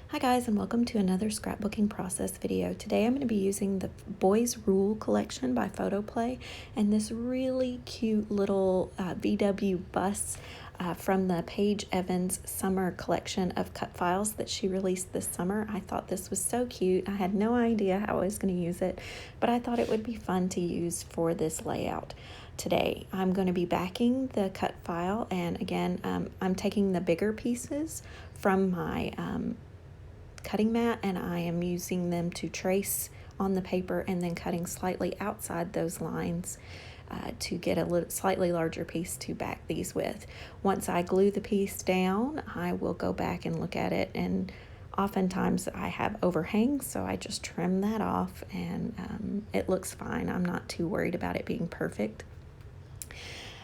Hi guys, and welcome to another scrapbooking process video. Today I'm going to be using the Boys Rule collection by Photoplay and this really cute little VW bus from the Paige Evans summer collection of cut files that she released this summer. I thought this was so cute. I had no idea how I was going to use it, but I thought it would be fun to use for this layout. Today I'm going to be backing the cut file, and again I'm taking the bigger pieces from my cutting mat and I am using them to trace on the paper and then cutting slightly outside those lines to get a slightly larger piece to back these with. Once I glue the piece down, I will go back and look at it, and oftentimes I have overhangs, so I just trim that off and it looks fine. I'm not too worried about it being perfect.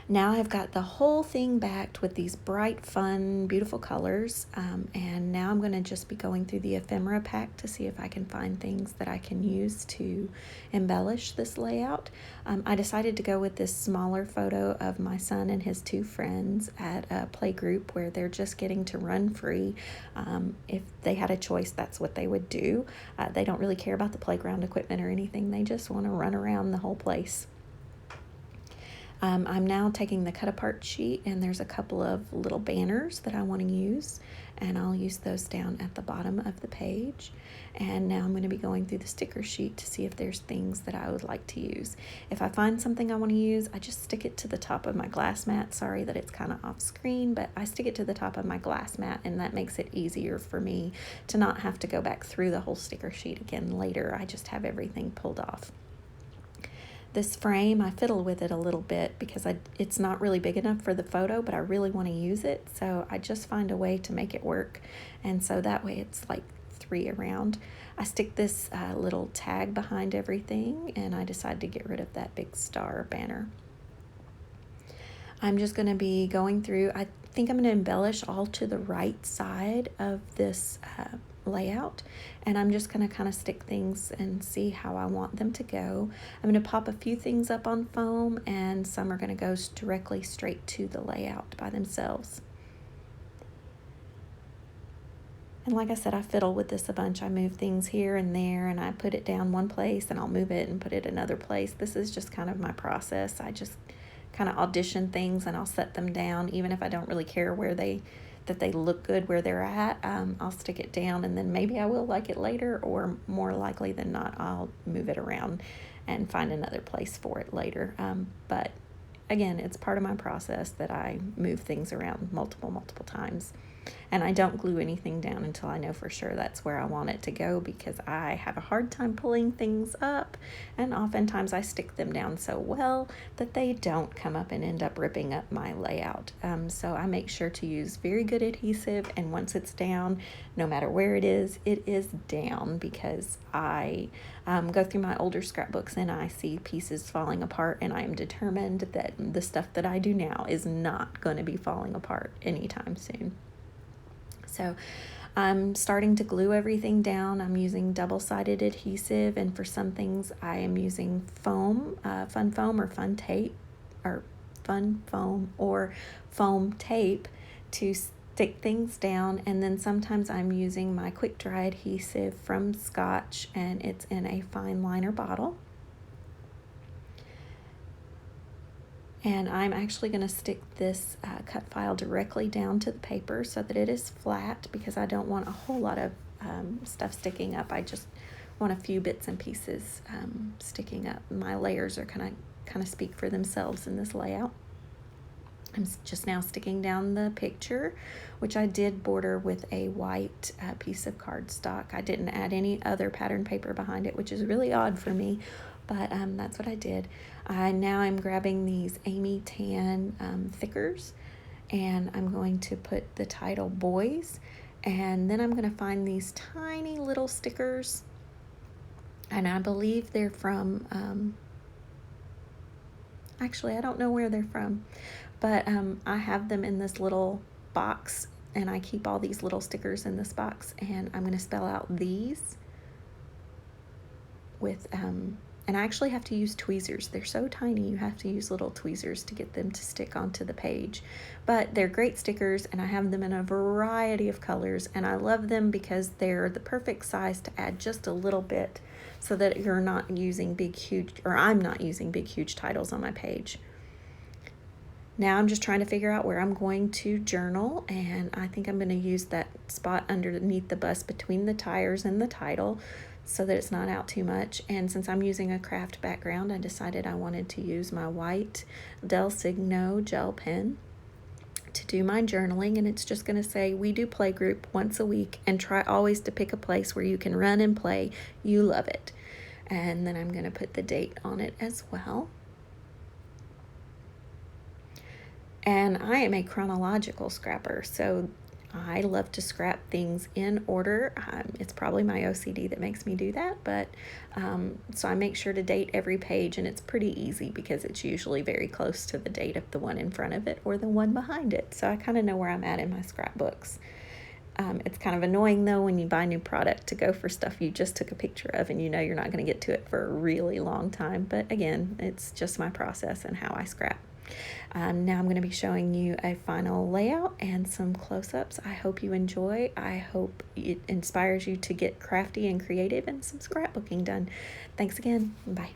Now I've got the whole thing backed with these bright, fun, beautiful colors, and now I'm going to just be going through the ephemera pack to see if I can find things that I can use to embellish this layout. I decided to go with this smaller photo of my son and his two friends at a play group where they're just getting to run free. If they had a choice, that's what they would do. They don't really care about the playground equipment or anything. They just want to run around the whole place. I'm now taking the cut apart sheet, and there's a couple of little banners that I want to use, and I'll use those down at the bottom of the page. And now I'm going to be going through the sticker sheet to see if there's things that I would like to use. If I find something I want to use, I just stick it to the top of my glass mat. Sorry that it's kind of off screen, but I stick it to the top of my glass mat, and that makes it easier for me to not have to go back through the whole sticker sheet again later. I just have everything pulled off. This frame, I fiddle with it a little bit because it's not really big enough for the photo, but I really want to use it, so I just find a way to make it work, and so that way it's like 3 around. I stick this little tag behind everything, and I decided to get rid of that big star banner. I'm just going to be going through, I think I'm going to embellish all to the right side of this layout, and I'm just going to kind of stick things and see how I want them to go. I'm going to pop a few things up on foam, and some are going to go directly straight to the layout by themselves. And like I said, I fiddle with this a bunch. I move things here and there, and I put it down one place and I'll move it and put it another place. This is just kind of my process. I just kind of audition things and I'll set them down, even if I don't really care that they look good where they're at. I'll stick it down, and then maybe I will like it later, or more likely than not I'll move it around and find another place for it later. But again, it's part of my process that I move things around multiple times. And I don't glue anything down until I know for sure that's where I want it to go, because I have a hard time pulling things up, and oftentimes I stick them down so well that they don't come up and end up ripping up my layout. So I make sure to use very good adhesive, and once it's down, no matter where it is down, because I go through my older scrapbooks and I see pieces falling apart, and I am determined that the stuff that I do now is not going to be falling apart anytime soon. So I'm starting to glue everything down. I'm using double-sided adhesive, and for some things I am using foam, fun foam or fun tape, or fun foam or foam tape to stick things down. And then sometimes I'm using my quick dry adhesive from Scotch, and it's in a fine liner bottle. And I'm actually going to stick this cut file directly down to the paper so that it is flat, because I don't want a whole lot of stuff sticking up. I just want a few bits and pieces sticking up. My layers are kind of speak for themselves in this layout. I'm just now sticking down the picture, which I did border with a white piece of cardstock. I didn't add any other pattern paper behind it, which is really odd for me, but that's what I did. Now I'm grabbing these Amy Tan thickers, and I'm going to put the title Boys, and then I'm going to find these tiny little stickers, and I believe they're from, actually I don't know where they're from, but I have them in this little box, and I keep all these little stickers in this box, and I'm going to spell out these with and And I actually have to use tweezers. They're so tiny, you have to use little tweezers to get them to stick onto the page. But they're great stickers, and I have them in a variety of colors, and I love them because they're the perfect size to add just a little bit so that you're not using big, huge, or I'm not using big, huge titles on my page. Now I'm just trying to figure out where I'm going to journal, and I think I'm going to use that spot underneath the bus between the tires and the title so that it's not out too much. And since I'm using a craft background, I decided I wanted to use my white Del Signo gel pen to do my journaling, and it's just going to say, we do play group once a week, and try always to pick a place where you can run and play. You love it. And then I'm going to put the date on it as well. And I am a chronological scrapper, so I love to scrap things in order. It's probably my OCD that makes me do that, but so I make sure to date every page, and it's pretty easy because it's usually very close to the date of the one in front of it or the one behind it. So I kind of know where I'm at in my scrapbooks. It's kind of annoying though when you buy new product to go for stuff you just took a picture of and you know you're not going to get to it for a really long time. But again, it's just my process and how I scrap. Now I'm going to be showing you a final layout and some close-ups. I hope you enjoy. I hope it inspires you to get crafty and creative and some scrapbooking done. Thanks again. Bye.